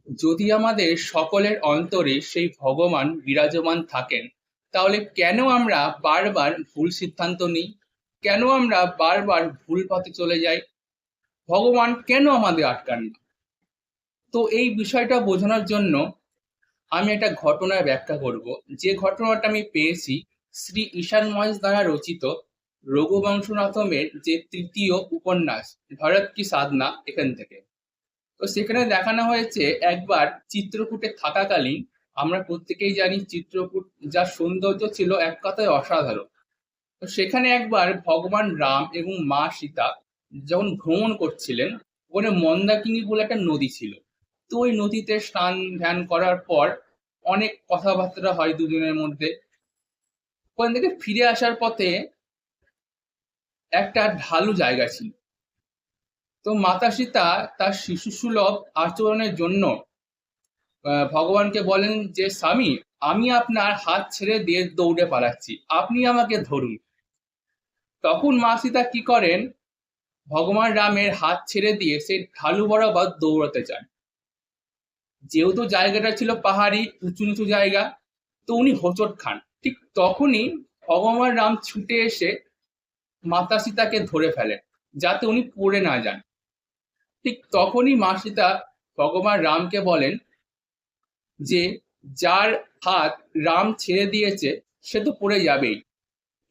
যদি আমাদের সকলের অন্তরে সেই ভগবান বিরাজমান থাকেন, তাহলে কেন আমরা বারবার ভুল সিদ্ধান্ত নিই? কেন আমরা বারবার ভুল পথে চলে যাই? ভগবান কেন আমাদের আটকান না? তো এই বিষয়টা বোঝানোর জন্য আমি একটা ঘটনার ব্যাখ্যা করব, যে ঘটনাটা আমি পেয়েছি শ্রী ঈশান মহেশ দ্বারা রচিত রঘুবংশনাথমের যে তৃতীয় উপন্যাস ভরত কি সাধনা, এখান থেকে। তো সেখানে দেখানো হয়েছে একবার চিত্রকূটে থাকাকালীন, আমরা প্রত্যেকেই জানি চিত্রকূট যা সৌন্দর্য ছিল এক কথায় অসাধারণ। তো সেখানে একবার ভগবান রাম এবং মা সীতা যখন ভ্রমণ করছিলেন, ওখানে মন্দাকিনী বলে একটা নদী ছিল। তো ওই নদীতে স্নান ধ্যান করার পর অনেক কথাবার্তা হয় দুজনের মধ্যে। ওখান থেকে ফিরে আসার পথে একটা ঢালু জায়গা ছিল। তো মাতা সীতা তার শিশুসুলভ আচরণের জন্য ভগবানকে বলেন যে, স্বামী, আমি আপনার হাত ছেড়ে দিয়ে দৌড়ে পালাচ্ছি, আপনি আমাকে ধরুন। তখন মা সীতা কি করেন, ভগবান রামের হাত ছেড়ে দিয়ে সেই ঢালু বরাবর দৌড়াতে চান। যেহেতু জায়গাটা ছিল পাহাড়ি উঁচু নিচু জায়গা, তো উনি হোঁচট খান। ঠিক তখনই ভগবান রাম ছুটে এসে মাতা সীতাকে ধরে ফেলেন, যাতে উনি পড়ে না যান। ঠিক তখনই মা সীতা ভগবান রামকে বলেন যে, যার হাত রাম ছেড়ে দিয়েছে সে তো পড়ে যাবেই।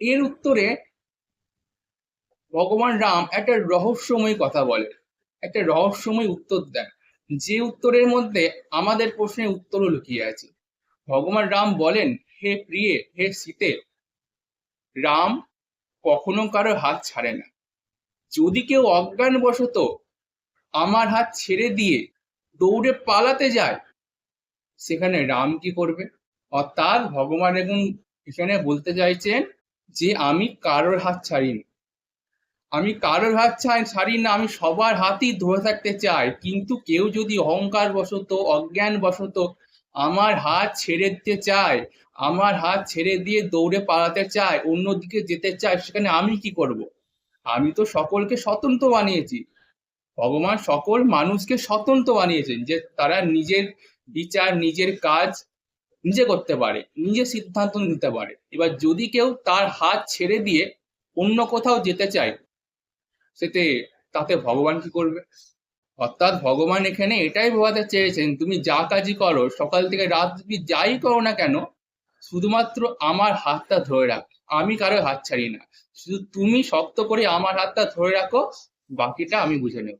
এর উত্তরে ভগবান রাম একটা রহস্যময় কথা বলে, একটা রহস্যময় উত্তর দেন, যে উত্তরের মধ্যে আমাদের প্রশ্নের উত্তরও লুকিয়ে আছে। ভগবান রাম বলেন, হে প্রিয়ে, হে সীতে, রাম কখনো কারো হাত ছাড়ে না। যদি কেউ অজ্ঞানবশত আমার হাত ছেড়ে দিয়ে দৌড়ে পালাতে যায়, সেখানে রাম কি করবে? অর্থাৎ ভগবান এখন এখানে বলতে চাইছেন যে আমি কারোর হাত ছাড়িনি, আমি কারোর হাত ছাড়ি না, আমি সবার হাতই ধরে থাকতে চাই। কিন্তু কেউ যদি অহংকার বশত, অজ্ঞান বশত আমার হাত ছেড়ে দিতে চায়, আমার হাত ছেড়ে দিয়ে দৌড়ে পালাতে চায়, অন্যদিকে যেতে চায়, সেখানে আমি কি করব? আমি তো সকলকে স্বতন্ত্র বানিয়েছি। ভগবান সকল মানুষকে স্বতন্ত্র বানিয়েছেন, যে তারা নিজের বিচার, নিজের কাজ নিজে করতে পারে, নিজে সিদ্ধান্ত নিতে পারে। এবার যদি কেউ তার হাত ছেড়ে দিয়ে অন্য কোথাও যেতে চায়, সেতে তাতে ভগবান কি করবে? অর্থাৎ ভগবান এখানে এটাই বোঝাতে চেয়েছেন, তুমি যা কাজই করো, সকাল থেকে রাত তুমি যাই করো না কেন, শুধুমাত্র আমার হাতটা ধরে রাখো। আমি কারো হাত ছাড়ি না, শুধু তুমি শক্ত করে আমার হাতটা ধরে রাখো, বাকিটা আমি বুঝে নেব।